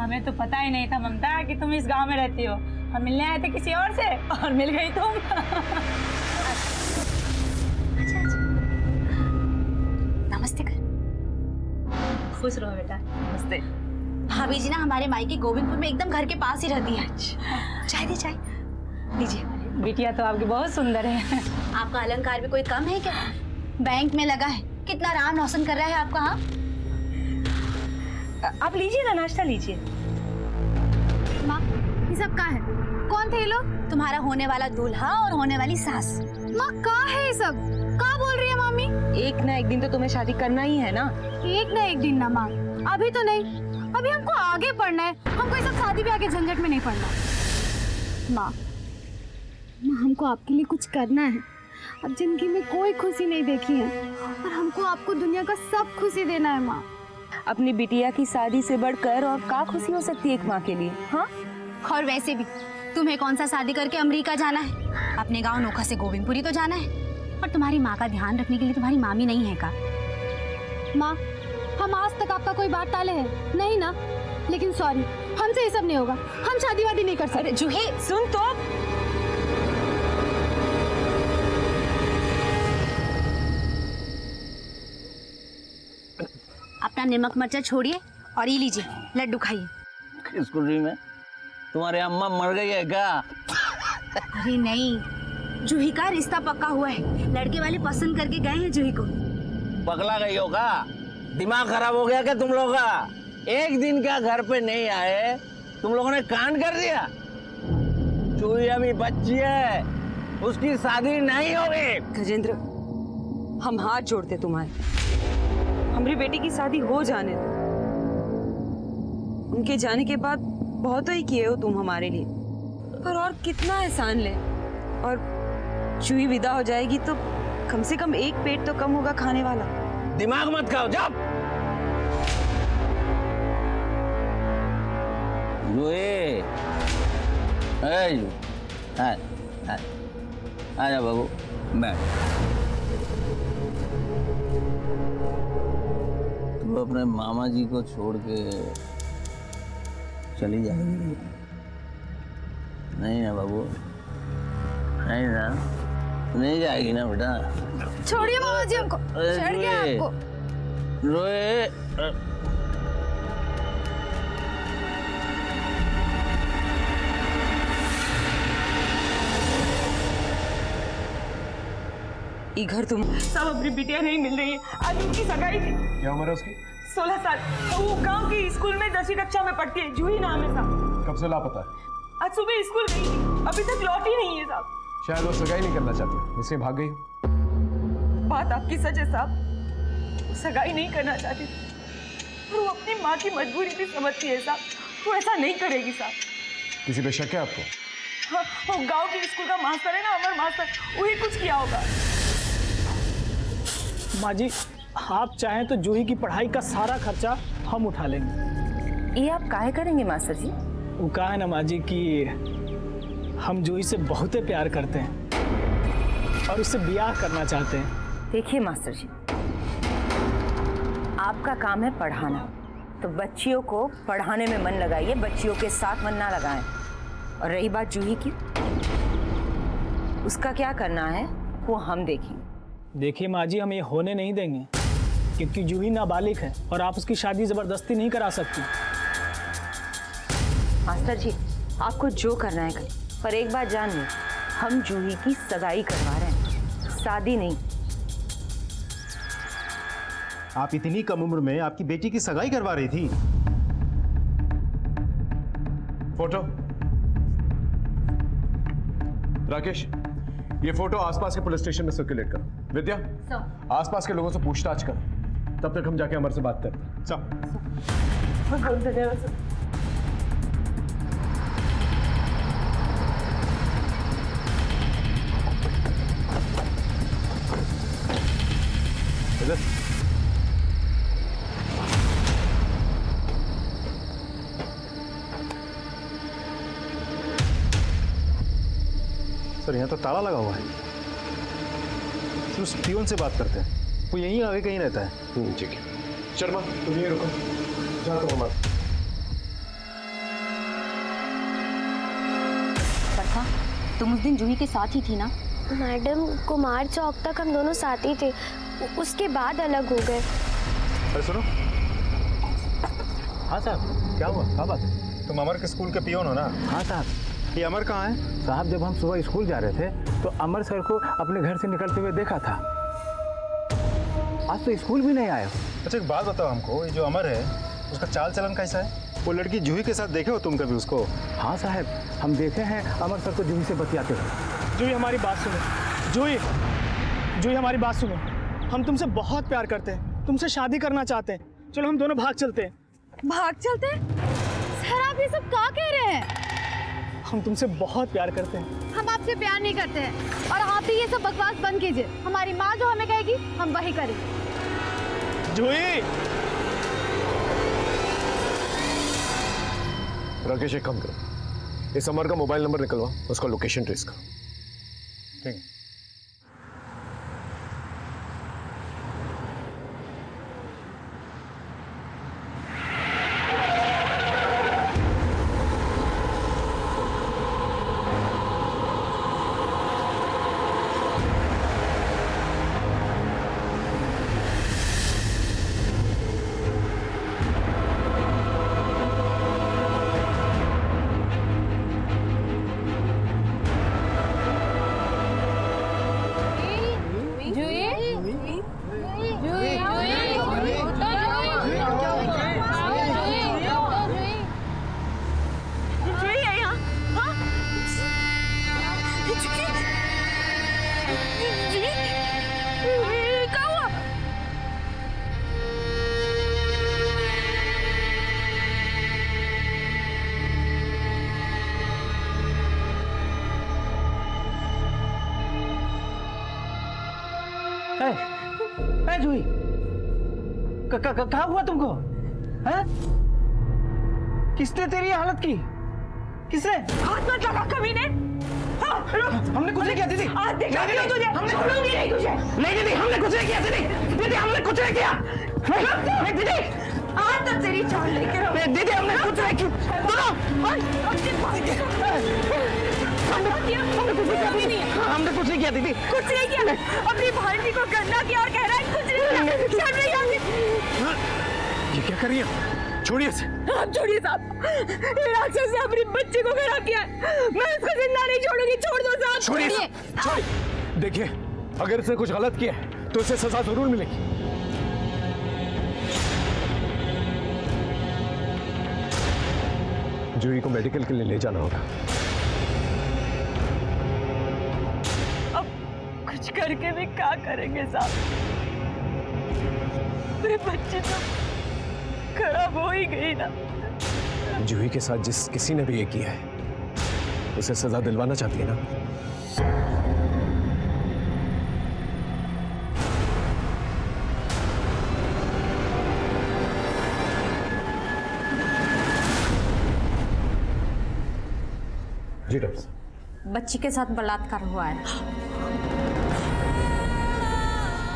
हमें तो पता ही नहीं था ममता कि तुम इस गांव में रहती हो। हम मिलने आए थे किसी और से और मिल गई तुम। नमस्ते कर। खुश रहो बेटा। नमस्ते। भाभी जी ना हमारे मायके गोविंदपुर में एकदम घर के पास ही रहती है। चाय दे चाय लीजिए। बिटिया तो आपकी बहुत सुंदर है। आपका अलंकार भी कोई कम है क्या? बैंक में लगा है, कितना राम रोशन कर रहा है आपका। हाँ आप लीजिए ना, नाश्ता लीजिए। माँ ये सब कहाँ है? कौन थे ये लोग? तुम्हारा होने वाला दूल्हा और होने वाली सास। माँ कहाँ है ये सब? कहाँ बोल रही है मामी? एक ना एक दिन तो तुम्हें शादी करना ही है ना। एक ना एक दिन ना माँ, अभी तो नहीं, अभी हमको आगे पढ़ना है। हमको ये सब शादी ब्याह के झंझट में नहीं पड़ना। माँ हमको आपके लिए कुछ करना है। अब जिंदगी में कोई खुशी नहीं देखी है और हमको आपको दुनिया का सब खुशी देना है माँ। अपनी बिटिया की शादी से बढ़कर और क्या खुशी हो सकती है एक माँ के लिए। हाँ, और वैसे भी तुम्हें कौन सा शादी करके अमेरिका जाना है? अपने गांव नोखा से गोविंदपुरी तो जाना है। और तुम्हारी माँ का ध्यान रखने के लिए तुम्हारी मामी नहीं है का? माँ हम आज तक आपका कोई बात टाले हैं नहीं ना, लेकिन सॉरी हमसे ये सब नहीं होगा। हम शादी वादी नहीं कर सकते। अरे जूही सुन तो। अपना नमक मिर्चा छोड़िए और ये लीजिए लड्डू खाइए। किस खुशी में? तुम्हारी अम्मा मर गई है क्या? अरे नहीं, जूही का रिश्ता पक्का हुआ है। लड़के वाले पसंद करके गए हैं जूही को। पगला गई हो क्या? दिमाग खराब हो गया क्या तुम लोगों का? एक दिन क्या घर पे नहीं आए, तुम लोगों ने कांड कर दिया। चूही अभी बच्ची है, उसकी शादी नहीं होगी। गजेंद्र, हम हाथ जोड़ते तुम्हारे, हमारी बेटी की शादी हो जाने दो। उनके जाने के बाद बहुत ही किए हो तुम हमारे लिए, पर और कितना एहसान ले। और चूही विदा हो जाएगी तो कम से कम एक पेट तो कम होगा खाने वाला। दिमाग मत खाओ, जाओ। जूही, आजा बाबू, बैठ। तू अपने मामा जी को छोड़ के चली जाएगी? नहीं ना बाबू, नहीं ना, नहीं जाएगी ना बेटा। छोड़िए मामा जी हमको, छोड़ गया आपको। रोए, ये घर तुम सब अपनी बिटिया नहीं मिल रही है। आज उनकी सगाई थी। क्या उम्र है उसकी? 16 साल। तो वो गांव की स्कूल में 10वीं कक्षा में पढ़ती है। जूही नाम है साहब। कब से लापता है? आज सुबह स्कूल गई थी, अभी तक लौटी नहीं है साहब। शायद वो सगाई नहीं करना चाहती, इसलिए भाग गई। बात आपकी सच है साहब, वो सगाई नहीं करना चाहती और वो अपनी माँ की मजबूरी भी समझती है साहब। वो ऐसा नहीं करेगी साहब। किसी पे शक है आपको? हाँ, वो गांव के स्कूल का मास्टर है ना, अमर मास्टर, वही कुछ किया होगा। माँ जी आप चाहें तो जूही की पढ़ाई का सारा खर्चा हम उठा लेंगे। ये आप काहे करेंगे मास्टर जी? वो कहा है ना माँ जी कि हम जूही से बहुत प्यार करते हैं और उससे ब्याह करना चाहते हैं। देखिए मास्टर जी, आपका काम है पढ़ाना, तो बच्चियों को पढ़ाने में मन लगाइए, बच्चियों के साथ मन ना लगाएं। और रही बात जूही की, उसका क्या करना है वो हम देखेंगे। देखिए माँ जी हम ये होने नहीं देंगे, क्योंकि जूही नाबालिग है और आप उसकी शादी जबरदस्ती नहीं करा सकती। मास्टर जी आपको जो करना है करें, पर एक बात जान लें, हम जूही की सगाई करवा रहे हैं, शादी नहीं। आप इतनी कम उम्र में आपकी बेटी की सगाई करवा रही थी? फोटो राकेश, ये फोटो आसपास के पुलिस स्टेशन में सर्कुलेट करो। विद्या, आसपास के लोगों से पूछताछ करो, तब तक हम जाके अमर से बात करते हैं। सर यहाँ तो ताला लगा हुआ है। उस पियोन से बात करते हैं, वो यहीं आगे कहीं रहता है। ठीक है। शर्मा तुम ये रुको, जा तो हमारे। तुम उस दिन जूही के साथ ही थी ना? मैडम, कुमार चौक तक हम दोनों साथ ही थे, उसके बाद अलग हो गए। अरे सुनो। हाँ साहब, क्या हुआ? क्या बात है? तुम अमर के स्कूल के पियोन हो ना? हाँ साहब। ये अमर कहाँ है? साहब, जब हम सुबह स्कूल जा रहे थे तो अमर सर को अपने घर से निकलते हुए देखा था। आज तो स्कूल भी नहीं आया। अच्छा एक बात बताओ हमको, ये जो अमर है उसका चाल चलन कैसा है? वो लड़की जूही के साथ देखे हो तुम कभी उसको? हाँ साहब, हम देखे हैं अमर सर को जूही से बतियाते हुए। जूही हमारी बात सुनो। जूही, जूही हमारी बात सुनो। हम तुमसे बहुत प्यार करते हैं, तुमसे शादी करना चाहते हैं। चलो हम दोनों भाग चलते हैं। भाग चलते? सर आप ये सब क्या कह रहे हैं? हम तुमसे बहुत प्यार करते हैं। हम आपसे प्यार नहीं करते हैं और आप ही ये सब बकवास बंद कीजिए। हमारी माँ जो हमें कहेगी हम वही करेंगे। जूही! राकेश एक काम करो, इस अमर का मोबाइल नंबर निकलवा, उसका लोकेशन ट्रेस करो। ठीक है। जूही, कहाँ हुआ तुमको? हैं? किसने तेरी हालत की? किसने? हाथ मत लगा कमीने। हाँ, हमने कुछ नहीं किया दीदी। आज देखा दिया तुझे। हम छोड़ूंगी नहीं तुझे। नहीं दीदी, हमने कुछ नहीं किया दीदी। दीदी हमने कुछ नहीं किया। नहीं दीदी। आज तक तेरी जान लेके रहो। दीदी हमने कुछ नहीं किया। हमने कुछ नहीं किया दीदी। कुछ नहीं किया। अपनी भांजी को गंदा किया और कह रहा है कुछ नहीं किया। शर्म नहीं आती। ये क्या कर रही है? छोड़िए इसे। आप छोड़िए साहब। ये राक्षस ने अपनी बच्ची को खराब किया है। मैं इसको जिंदा नहीं छोड़ूंगी। छोड़ दो साहब। छोड़िए, छोड़िए। देखिए, अगर इसने कुछ गलत किया है तो इसे सजा जरूर मिलेगी। जूही को मेडिकल के लिए ले जाना होगा। अब कुछ करके भी क्या करेंगे साहब? मेरी बच्ची तो खराब हो ही गई ना। जूही के साथ जिस किसी ने भी ये किया है उसे सजा दिलवाना चाहती है ना? जी डॉक्टर साहब। बच्ची के साथ बलात्कार हुआ है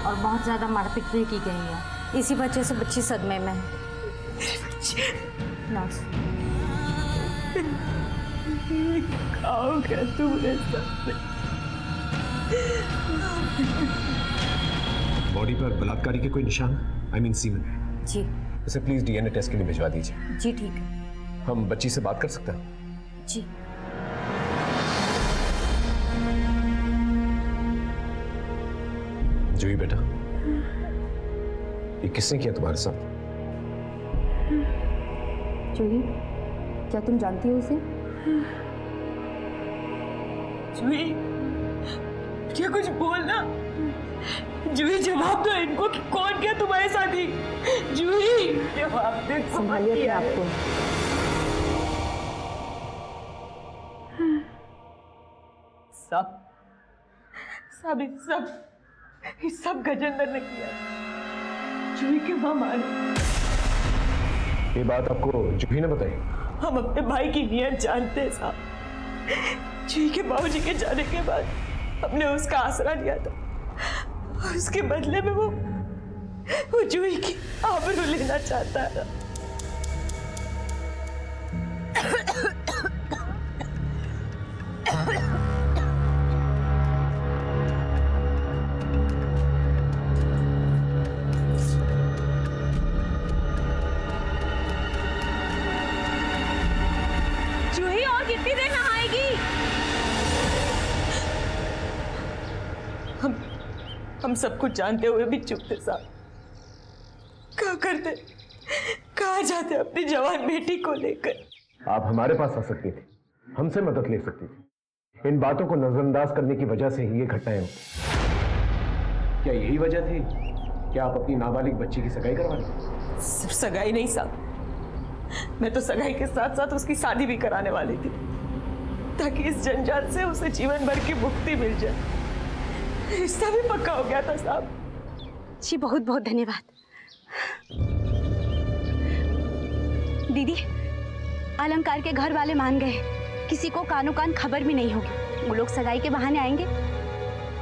और बहुत ज्यादा मारपीट भी की गई है। इसी वजह से बच्ची सदमे में है। नर्स, खाओगे तुमने सब? बॉडी पर बलात्कारी के कोई निशान? आई मीन सीमेन? जी। इसे प्लीज डीएनए टेस्ट के लिए भिजवा दीजिए। जी ठीक है। हम बच्ची से बात कर सकते हैं? जी। जूही बेटा, ये किसने किया तुम्हारे साथ? जूही, क्या तुम जानती हो उसे? जूही, क्या कुछ बोलना। जूही जवाब दो इनको कि कौन किया तुम्हारे साथ ही। जूही जवाब दे। संभालिए अपने आप को। सब गजेंद्र ने किया। जूही के मामा ने। ये बात आपको जूही ने बताई? हम अपने भाई की नीयत जानते हैं साहब। जूही के बाबूजी के जाने के बाद हमने उसका आसरा लिया था और उसके बदले में वो जूही की आबरू लेना चाहता है। हम सब कुछ जानते हुए भी चुप थे साहब। क्या करते, कहाँ जाते अपनी जवान बेटी को लेकर? आप हमारे पास आ सकती थी, हमसे मदद ले सकती थी। इन बातों को नजरअंदाज करने की वजह से ही ये घटनाएं होती। क्या यही वजह थी कि आप अपनी नाबालिग बच्ची की सगाई करवा ली? सिर्फ सगाई नहीं साहब, मैं तो सगाई के साथ साथ उसकी शादी भी कराने वाली थी, ताकि इस जंजाल से उसे जीवन भर की मुक्ति मिल जाए। रिश्ता भी पक्का हो गया था साहब। जी बहुत बहुत धन्यवाद। दीदी, अलंकार के घर वाले मान गए, किसी को कानो कान खबर भी नहीं होगी। वो लोग सगाई के बहाने आएंगे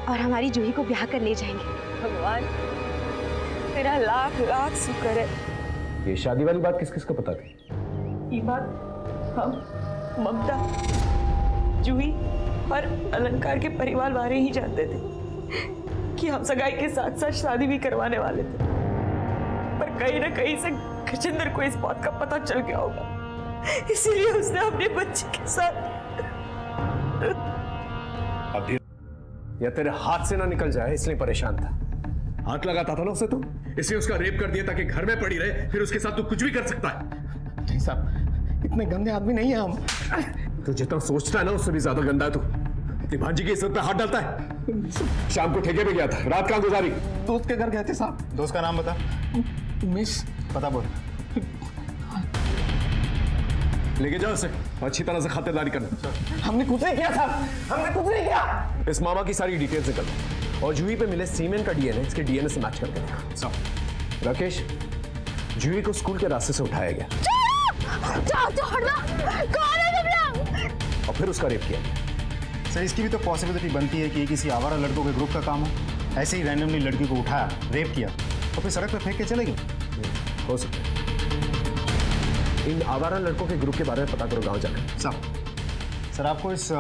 और हमारी जूही को ब्याह कर ले जाएंगे। भगवान तेरा लाख लाख शुक्र है। ये शादी वाली बात किस किस को पता थी? ये बात हम, ममता, जूही और अलंकार के परिवार वाले ही जानते थे कि हम सगाई के साथ साथ शादी भी करवाने वाले थे। पर कहीं ना कहीं से गजेंद्र को इस बात का पता चल गया होगा, इसीलिए उसने अपने बच्चे के साथ अभी या तेरे हाथ से ना निकल जाए इसलिए परेशान था। हाथ लगाता था ना उसे तू, इसलिए उसका रेप कर दिया ताकि घर में पड़ी रहे, फिर उसके साथ तू कुछ भी कर सकता है। नहीं साहब, इतने गंदे आदमी नहीं है हम। तू जितना सोचता है ना उससे भी ज्यादा गंदा है तू। अपनी भांजी की इज्जत पे हाथ डालता है। शाम को ठेके पे गया था, रात कहाँ गुजारी? दोस्त के घर गए थे साहब। दोस्त का नाम बता। उमेश। पता बोल। लेके जाओ उसे, अच्छी तरह से खातिरदारी करना। हमने कुछ नहीं किया साहब, हमने कुछ नहीं किया। इस मामा की सारी डिटेल्स निकल और जूही पे मिले सीमेन का डीएनए इसके डीएनए से मैच करके देखा। राकेश, जूही को स्कूल के रास्ते से उठाया गया और फिर उसका रेप किया गया। सर, इसकी भी तो पॉसिबिलिटी बनती है कि ये किसी आवारा लड़कों के ग्रुप का काम हो। ऐसे ही रैंडमली लड़की को उठाया, रेप किया और फिर सड़क पर फेंक के चले गए। हो सकता है। इन आवारा लड़कों के ग्रुप के बारे में पता करो गांव जाकर। सर, आपको इस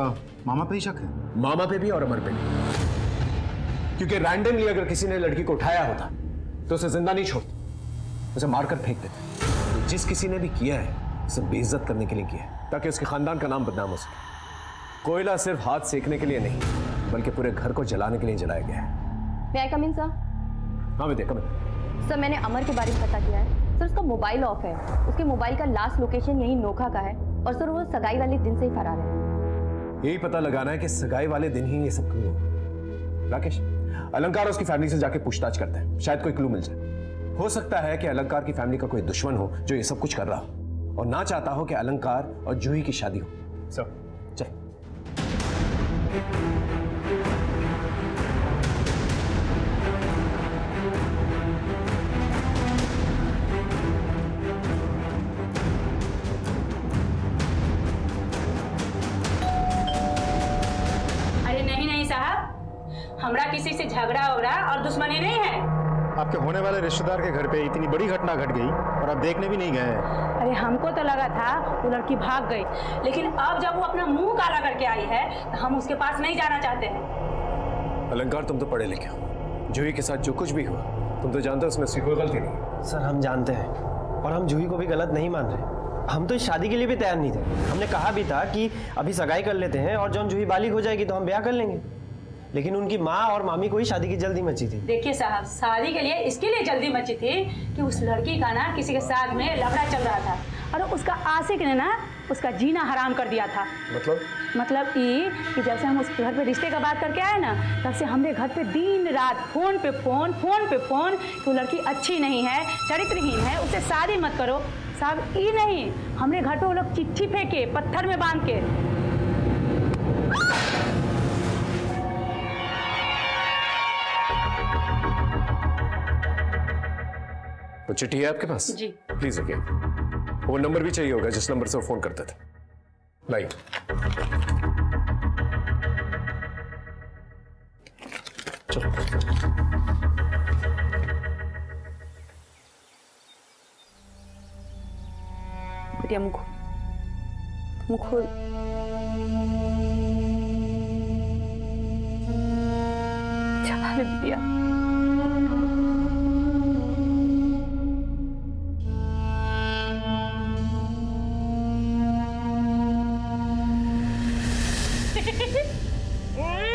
मामा पे ही शक है? मामा पे भी और अमर पे भी, क्योंकि रैंडमली अगर किसी ने लड़की को उठाया होता तो उसे जिंदा नहीं छोड़ते, उसे मारकर फेंक देते। तो जिस किसी ने भी किया है उसे बेइज्जत करने के लिए किया है, ताकि उसके खानदान का नाम बदनाम हो सके। कोयला सिर्फ हाथ सेकने के लिए नहीं, बल्कि पूरे घर को जलाने के लिए जलाया गया है। मैं कम इन सर? हाँ विद्या, कम इन। सर, मैंने अमर के बारे में पता किया है सर। उसका मोबाइल ऑफ है, उसके मोबाइल का लास्ट लोकेशन यही नोखा का है, और सर वो सगाई वाले दिन से ही फरार है। यही पता लगाना है कि सगाई वाले दिन ही ये सब क्यों हुआ। राकेश, अलंकार उसकी फैमिली से जाके पूछताछ करते हैं, शायद कोई क्लू मिल जाए। हो सकता है कि अलंकार की फैमिली का कोई दुश्मन हो जो ये सब कुछ कर रहा हो और ना चाहता हो कि अलंकार और जूही की शादी हो। सर चल। अरे नहीं नहीं साहब, हमरा किसी से झगड़ा हो रहा और दुश्मनी नहीं है। आपके होने वाले रिश्तेदार के घर पे इतनी बड़ी घटना घट गई और आप देखने भी नहीं गए हैं। अरे हमको तो लगा था वो लड़की भाग गई, लेकिन अब जब वो अपना मुंह काला करके आई है तो हम उसके पास नहीं जाना चाहते हैं। अलंकार, तुम तो पढ़े लिखे हो, जूही के साथ जो कुछ भी हुआ तुम तो जानते हो उसमें उसकी कोई गलती नहीं। सर, हम जानते हैं और हम जूही को भी गलत नहीं मान रहे। हम तो इस शादी के लिए भी तैयार नहीं थे। हमने कहा भी था कि अभी सगाई कर लेते हैं और जब जूही बालिग हो जाएगी तो हम ब्याह कर लेंगे, लेकिन उनकी माँ और मामी को ही शादी की जल्दी मची थी। देखिए साहब, शादी के लिए इसके लिए जल्दी मची थी कि उस लड़की का ना किसी के साथ में लफड़ा चल रहा था और उसका आशिक ने ना उसका जीना हराम कर दिया था। मतलब ये कि जैसे हम उस घर पे रिश्ते का बात करके आए ना, तब से हमरे घर पे दिन रात फोन पे फोन कि वो लड़की अच्छी नहीं है, चरित्रहीन है, उससे शादी मत करो। साहब, ये नहीं, हमरे घर पे वो लोग चिट्ठी फेंके पत्थर में बांध के। वो चिट्ठी है आपके पास? जी। प्लीज रखिए। वो नंबर भी चाहिए होगा जिस नंबर से वो फोन करते थे। लाइए। चलो। बढ़िया, मुख खोल। चला दिया।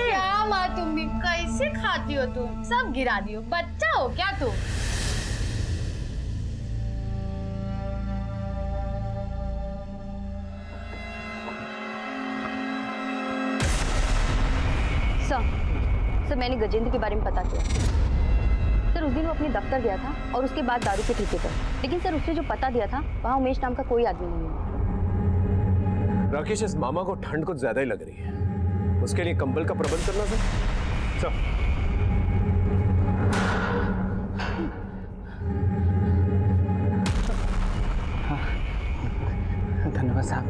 क्या माँ, तुम भी कैसे खाते गिराती हो तुम, सब गिरा दियो। बच्चा हो क्या तुम? सर मैंने गजेंद्र के बारे में पता किया। सर उस दिन वो अपने दफ्तर गया था और उसके बाद दारू के ठेके पर, लेकिन सर उसने जो पता दिया था वहाँ उमेश नाम का कोई आदमी नहीं है। राकेश, इस मामा को ठंड कुछ ज्यादा ही लग रही है, उसके लिए कंबल का प्रबंध करना सर। धन्यवाद साहब,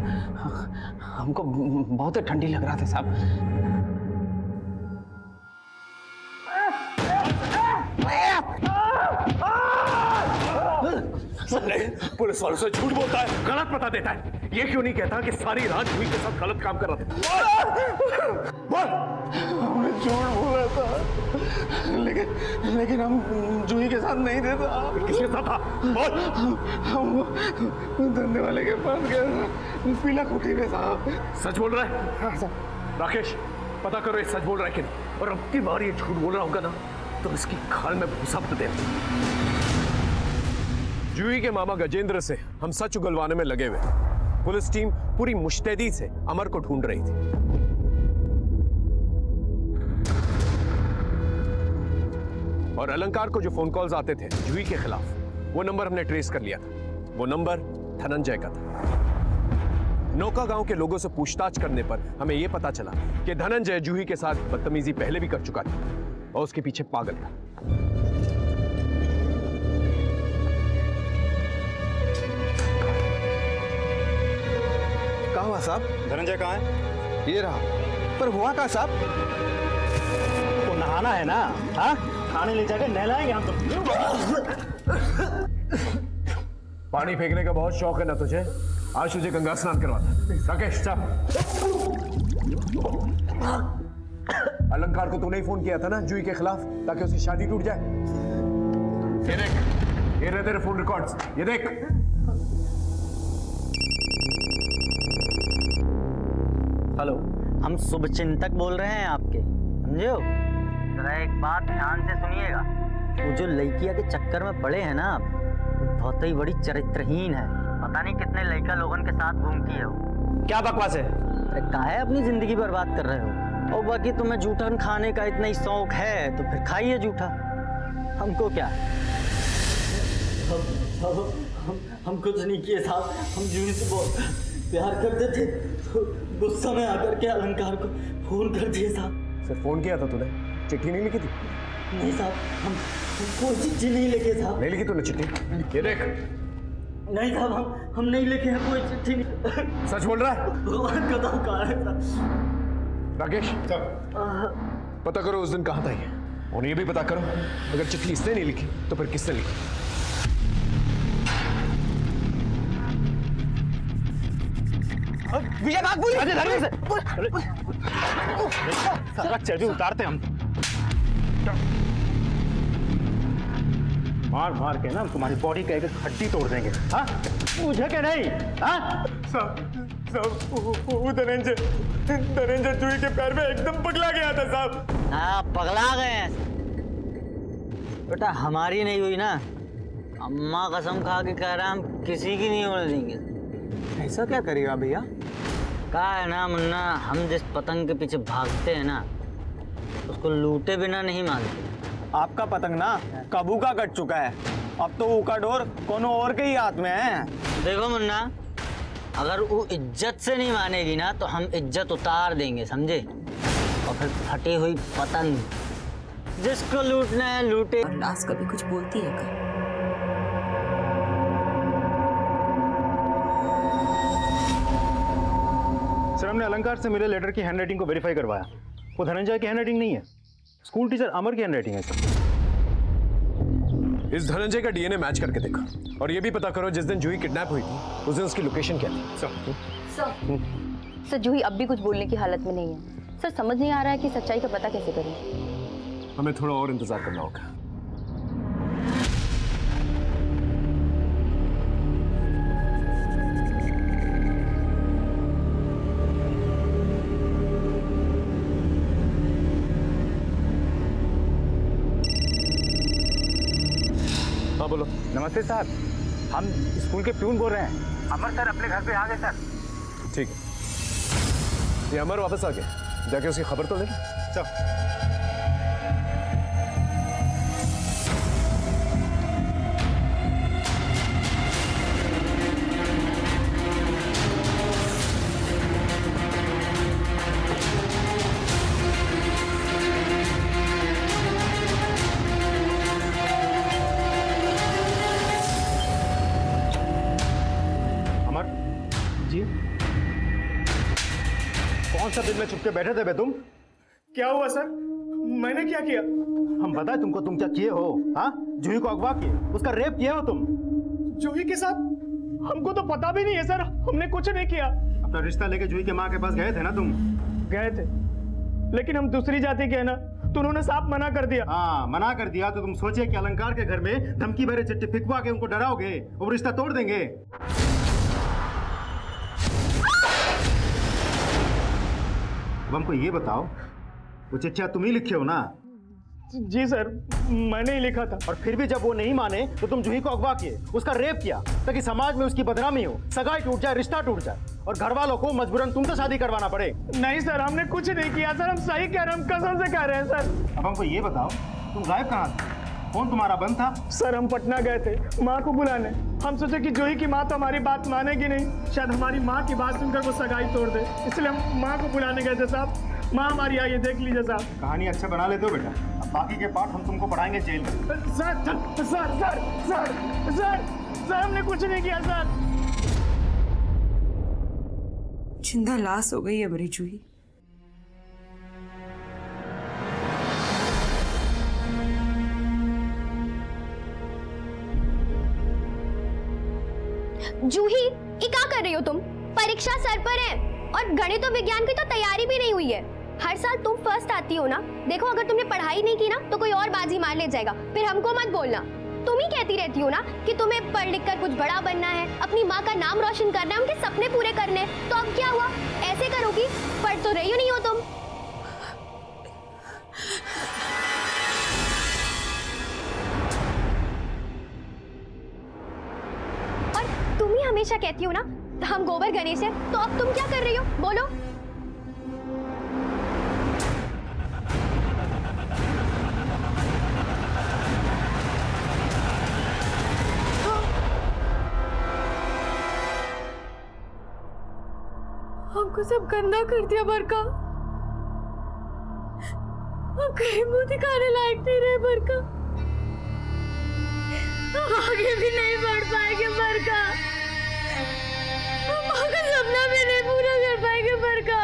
हमको बहुत ठंडी लग रहा था साहब। पुलिस वालों से झूठ बोलता है, गलत पता देता है। ये क्यों नहीं कहता कि सारी रात जूही के साथ गलत काम कर रहा था? बोल। हमने झूठ बोला था, लेकिन हम जूही के साथ नहीं थे साहब। किसके साथ था? बोल। हम धंधे वाले के पास गए, पीला कुटी में साहब। सच बोल रहा है? हाँ साहब। राकेश, पता करो ये सच बोल रहा है कि नहीं, और अब की बार ये झूठ बोल रहा होगा ना तो इसकी खाल में भूसा भर देना। जूही के मामा गजेंद्र से हम सच उगलवाने में लगे हुए। पुलिस टीम पूरी मुस्तैदी से अमर को ढूंढ रही थी। और अलंकार को जो फोन कॉल्स आते थे जूही के खिलाफ, वो नंबर हमने ट्रेस कर लिया था। वो नंबर धनंजय का था। नौका गांव के लोगों से पूछताछ करने पर हमें यह पता चला कि धनंजय जूही के साथ बदतमीजी पहले भी कर चुका था और उसके पीछे पागल था। कहाँ हुआ साहब? धनंजय कहाँ है? ये रहा। पर हुआ कहाँ साहब? तो नहाना है ना? हाँ, थाने ले जाकर नहलाएंगे हम तो। पानी फेंकने का बहुत शौक है ना तुझे? आज तुझे गंगा स्नान करवाता। राकेश चल। अलंकार को तूने ही फोन किया था ना जूही के खिलाफ, ताकि उसकी शादी टूट जाए। ये देख, ये रहे तेरे फोन रिकॉर्ड्स, ये देख। हेलो, हम शुभचिंतक बोल रहे हैं आपके, समझे हो? जरा एक बात ध्यान से सुनिएगा। वो जो लड़किया के चक्कर में पड़े हैं ना आप, वो बहुत ही बड़ी चरित्रहीन है। पता नहीं कितने लड़का लोगों के साथ घूमती है वो। क्या बकवास है? अरे काहे अपनी जिंदगी बर्बाद कर रहे हो? और बाकी तुम्हें जूठा खाने का इतना ही शौक है तो फिर खाइए जूठा, हमको क्या। हम कुछ नहीं किए साहब, हम जूही से बहुत प्यार करते थे, तो गुस्सा में आकर के अलंकार को फोन कर दिए साहब। सर फोन किया था तूने? चिट्ठी नहीं लिखी थी? नहीं साहब, हम कोई चिट्ठी नहीं लिखे साहब। नहीं लिखी तूने चिट्ठी? ये देख। नहीं साहब, हम नहीं लिखे हैं कोई चिट्ठी नहीं। सच बोल रहा है? भगवान का नाम कहा है साहब। राकेश पता करो उस दिन कहाँ था ये, और ये भी पता करो अगर चिट्ठी इसने नहीं लिखी तो फिर किसने लिखी। विजय भाग बोली। अरे धर्मेश सारा चर्बी उतारते हम। मार मार के ना तुम्हारी बॉडी का एक हड्डी तोड़ देंगे। हाँ मुझे क्या नहीं? हाँ सब वो धनंजय जूही के पैर में एकदम पगला गया था साहब। हाँ पगला गए हैं बेटा, हमारी नहीं हुई ना, अम्मा कसम खा के कह रहा हम किसी की नहीं होने देंगे। ऐसा क्या करेगा भैया? कहा है ना मुन्ना, हम जिस पतंग के पीछे भागते हैं ना उसको लूटे बिना नहीं मानते। आपका पतंग ना काबू का कट चुका है, अब तो ऊका डोर कोनो और के ही हाथ में है। देखो मुन्ना, अगर वो इज्जत से नहीं मानेगी ना तो हम इज्जत उतार देंगे, समझे? और फिर फटी हुई पतंग जिसको लूटना है लूटे। लाश कभी कुछ बोलती है क्या? सर हमने अलंकार से मिले लेटर की हैंडराइटिंग को वेरीफाई करवाया, वो धनंजय की हैंडराइटिंग नहीं है, स्कूल टीचर अमर की हैंडराइटिंग है सर। इस धनंजय का डीएनए मैच करके देखो, और ये भी पता करो जिस दिन जूही किडनैप हुई थी उस दिन उसकी लोकेशन क्या थी। सर जूही अब भी कुछ बोलने की हालत में नहीं है। सर समझ नहीं आ रहा है कि सच्चाई का पता कैसे करें। हमें थोड़ा और इंतजार करना होगा। नमस्ते सर, हम स्कूल के प्यून बोल रहे हैं। अमर सर अपने घर पे आ गए सर। ठीक है, ये अमर वापस आ गया, जाके उसकी खबर तो ले। चल। कौन सा दिन में चुपके बैठे थे बे तुम? क्या हुआ सर? मैंने क्या किया? हम बताए तुमको तुम क्या किए हो? हाँ, जूही को अगवा किए, उसका रेप किए हो तुम। जूही के साथ? हमको तो पता भी नहीं है सर, हमने कुछ नहीं किया। अपना रिश्ता लेके जूही के माँ के पास गए थे ना तुम? गए थे, लेकिन हम दूसरी जाति के हैं ना, तो उन्होंने साफ मना कर दिया। हाँ, मना कर दिया तो तुम सोचे कि अलंकार के घर में धमकी भरे चिट्ठी फिकवा के उनको डराओगे और रिश्ता तोड़ देंगे। अब हमको ये बताओ, वो चिट्ठियां तुम ही लिखे हो ना? जी सर, मैंने ही लिखा था। और फिर भी जब वो नहीं माने तो तुम जूही को अगवा किए, उसका रेप किया ताकि समाज में उसकी बदनामी हो, सगाई टूट जाए, रिश्ता टूट जाए और घर वालों को मजबूरन तुमसे शादी करवाना पड़े। नहीं सर, हमने कुछ नहीं किया सर, हम सही कह रहे हैं, हम कसम से कह रहे हैं सर। अब हमको ये बताओ, तुम गायब कहाँ थे? फोन तुम्हारा बंद था? सर हम पटना गए थे माँ को बुलाने। हम सोचे कि जूही की माँ तो हमारी बात मानेगी नहीं, शायद हमारी माँ की बात सुनकर वो सगाई तोड़ दे, इसलिए हम माँ को बुलाने गए थे साहब। माँ हमारी आई है, देख लीजिए साहब। कहानी अच्छा बना लेते हो बेटा, अब बाकी के पार्ट हम तुमको पढ़ाएंगे जेल में। Sir sir sir sir sir sir हमने कुछ नहीं किया सर। जिंदा लाश हो गई है मेरी जूही। जूही, ये क्या कर रही हो तुम? परीक्षा सर पर है और गणित और विज्ञान की तो तैयारी भी नहीं हुई है। हर साल तुम फर्स्ट आती हो ना। देखो अगर तुमने पढ़ाई नहीं की ना तो कोई और बाजी मार ले जाएगा, फिर हमको मत बोलना। तुम ही कहती रहती हो ना कि तुम्हें पढ़ लिख कर कुछ बड़ा बनना है, अपनी माँ का नाम रोशन करना है, उनके सपने पूरे करने हैं। तो अब क्या हुआ? ऐसे करोगी? पढ़ तो रही हो नहीं हो तुम। और तुम ही हमेशा कहती हो ना हम गोबर गणेश है, तो अब तुम क्या कर रही हो? बोलो। हमको सब गंदा कर दिया बरका। हम कहीं मुंह दिखाने लायक नहीं रहे बरका। हम आगे भी नहीं बढ़ पाएंगे बरका। हम आगे सपना भी नहीं पूरा कर पाएंगे बरका।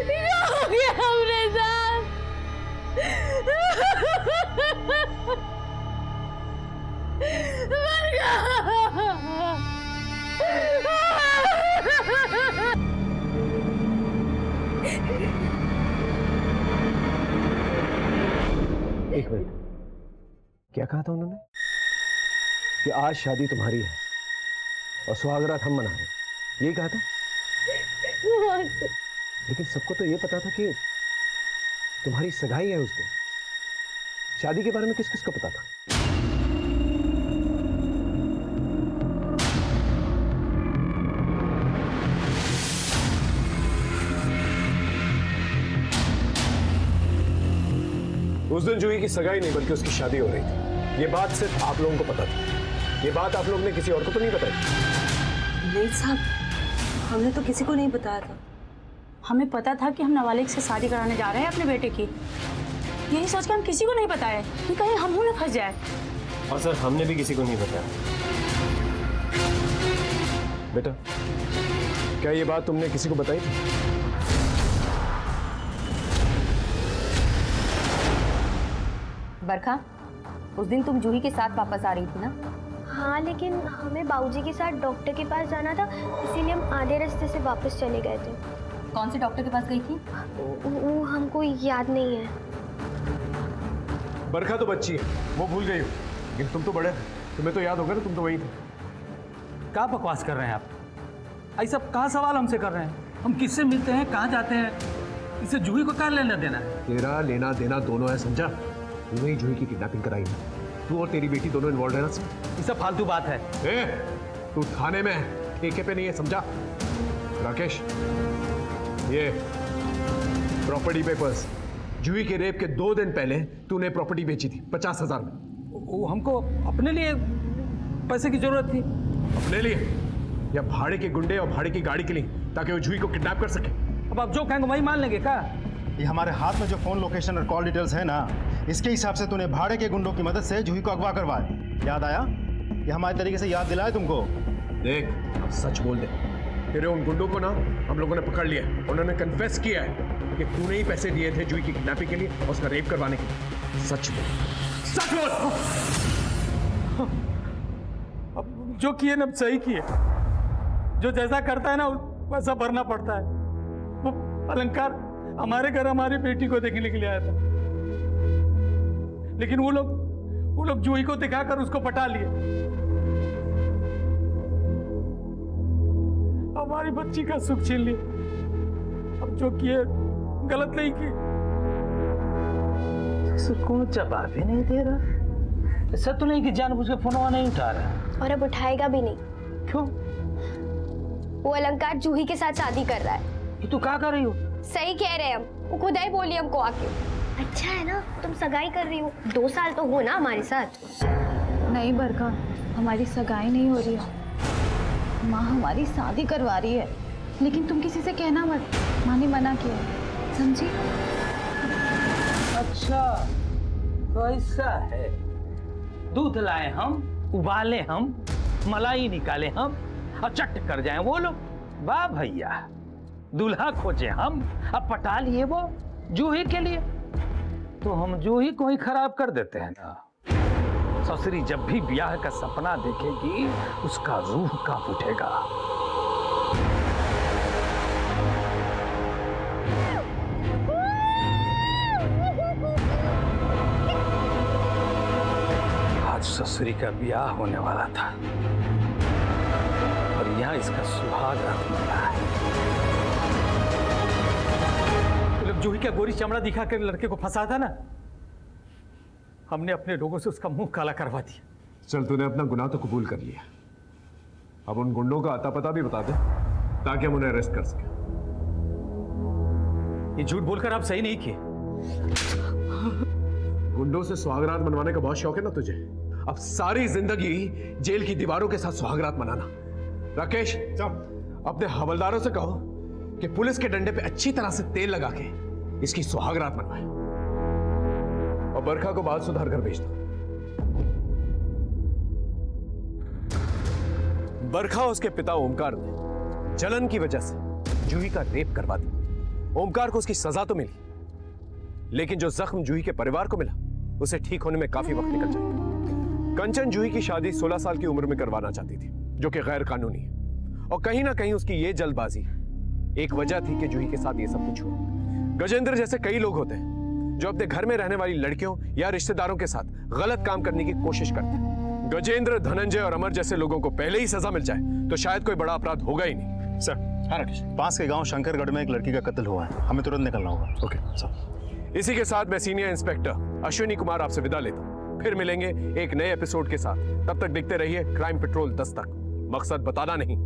क्या हो गया हमरे साथ? एक मिनट, क्या कहा था उन्होंने? कि आज शादी तुम्हारी है और सुहागरात हम मना रहे, यही कहा था? लेकिन सबको तो ये पता था कि तुम्हारी सगाई है उस दिन। शादी के बारे में किस किस को पता था? उस दिन जूही की सगाई नहीं बल्कि उसकी शादी हो रही थी। ये बात सिर्फ आप लोगों को पता थी, ये बात आप लोगों ने किसी और को तो नहीं बताई? नहीं साहब, हमने तो किसी को नहीं बताया था। हमें पता था कि हम नाबालिग से शादी कराने जा रहे हैं अपने बेटे की, यही सोच के हम किसी को नहीं बताए कि कहीं हम न फंस जाए। और सर हमने भी किसी को नहीं बताया। बेटा, क्या ये बात तुमने किसी को बताई थी? बरखा, उस दिन तुम जूही के साथ वापस आ रही थी ना? हाँ, लेकिन हमें बाबूजी के साथ डॉक्टर के पास जाना था, इसीलिए हम आधे रास्ते से वापस चले गए थे। कौन से डॉक्टर के पास गई थी? वो हमको याद नहीं है। बरखा तो बच्ची है, वो भूल गई हो, लेकिन तुम तो बड़े थे, तुम्हें तो याद होगा ना, तुम तो वही थे। क्या बकवास कर रहे हैं आप? ऐसा कहाँ सवाल हमसे कर रहे हैं? हम किससे मिलते हैं, कहाँ जाते हैं? इसे जूही को क्या लेना देना है? तेरा लेना देना दोनों है, समझा? तूने ही जूही की किडनैपिंग कराई है। तू और तेरी बेटी दोनों इन्वॉल्व है ना? ये सब फालतू बात है। तू थाने में है, ठेके पे नहीं है, समझा? राकेश, ये प्रॉपर्टी पेपर्स, जूही के रेप के 2 दिन पहले तूने प्रॉपर्टी बेची थी 50,000 में। वो हमको अपने लिए पैसे की जरूरत थी। अपने लिए या भाड़े के गुंडे और भाड़े की गाड़ी के लिए, ताकि वो जूही को किडनैप कर सके? अब आप जो कहेंगे वही मान लेंगे क्या? ये हमारे हाथ में जो फोन लोकेशन और कॉल डिटेल्स है ना, इसके हिसाब से तूने भाड़े के गुंडों की मदद से जूही को अगवा करवाया। याद आया? ये हमारे तरीके से याद दिलाए तुमको। देख, अब सच बोल दे। तेरे उन गुंडों को ना हम लोगों ने पकड़ लिया। उन्होंने कन्फेस किया है कि तूने ही पैसे दिए थे जूही की किडनैपिंग के लिए और उसका रेप करवाने के लिए। सच बोल, सच बोल। अब जो किए ना सही किए। जो जैसा करता है ना वैसा भरना पड़ता है। वो अलंकार हमारे घर हमारी बेटी को देखने के लिए आया था, लेकिन वो लोग जूही को दिखाकर उसको पटा लिए। हमारी बच्ची का सुख छीन लिए। अब जो किए गलत नहीं किए। कौन जवाब ही नहीं दे रहा। ऐसा तो नहीं कि जानबूझ के फोन नहीं उठा रहा। और अब उठाएगा भी नहीं। क्यों? वो अलंकार जूही के साथ शादी कर रहा है। ये तू क्या कर रही हो? सही कह रहे हैं हम, वो खुद ही बोली हमको आके। अच्छा है ना तुम सगाई कर रही हो, 2 साल तो हो ना हमारे साथ। नहीं बरखा, हमारी सगाई नहीं हो रही है। माँ हमारी शादी करवा रही है, लेकिन तुम किसी से कहना मत। माँ ने मना किया, समझी? अच्छा तो ऐसा है। दूध लाए हम, उबाले हम, मलाई निकाले हम और चट कर जाए वो लोग। वाह भैया, दूल्हा खोजे हम, अब पटा लिए वो जूही के लिए। तो हम जूही को ही खराब कर देते हैं ना। ससुरी जब भी ब्याह का सपना देखेगी उसका रूह कांप उठेगा। आज ससुरी का ब्याह होने वाला था और यहाँ इसका सुहाग रात मिला है। जूही का गोरी चमड़ा दिखा कर लड़के को फंसा था ना, हमने अपने लोगों से उसका मुंह काला करवा दिया। चल, तूने अपना गुनाह तो कबूल कर लिया। अब उन गुंडों का अता पता भी बता दे ताकि हम उन्हें अरेस्ट कर सकें। ये झूठ बोलकर आप सही नहीं किए। गुंडों से सुहागरात मनवाने का बहुत शौक है ना तुझे? अब सारी जिंदगी जेल की दीवारों के साथ सुहागरात मनाना। राकेश, अपने हवलदारों से कहो कि पुलिस के डंडे पे अच्छी तरह से तेल लगा के इसकी सुहागरात मनवाए और बरखा को बाल सुधार कर भेज दो। बरखा उसके पिता ओमकार ने जलन की वजह से जूही का रेप करवा दिया। ओमकार को उसकी सजा तो मिली, लेकिन जो जख्म जूही के परिवार को मिला उसे ठीक होने में काफी वक्त निकल जाएगा। कंचन जूही की शादी 16 साल की उम्र में करवाना चाहती थी, जो कि गैर कानूनी है, और कहीं ना कहीं उसकी ये जल्दबाजी एक वजह थी कि जूही के साथ ये सब कुछ हुआ। गजेंद्र जैसे कई लोग होते हैं जो अपने घर में रहने वाली लड़कियों या रिश्तेदारों के साथ गलत काम करने की कोशिश करते हैं। गजेंद्र, धनंजय और अमर जैसे लोगों को पहले ही सजा मिल जाए तो शायद कोई बड़ा अपराध होगा ही नहीं। सर, हाँ राकेश, पास के गांव शंकरगढ़ में एक लड़की का कत्ल हुआ है, हमें तुरंत निकलना होगा। Okay sir. इसी के साथ मैं सीनियर इंस्पेक्टर अश्विनी कुमार आपसे विदा लेता हूँ। फिर मिलेंगे एक नए एपिसोड के साथ। तब तक देखते रहिए क्राइम पेट्रोल 10 तक। मकसद बताना नहीं,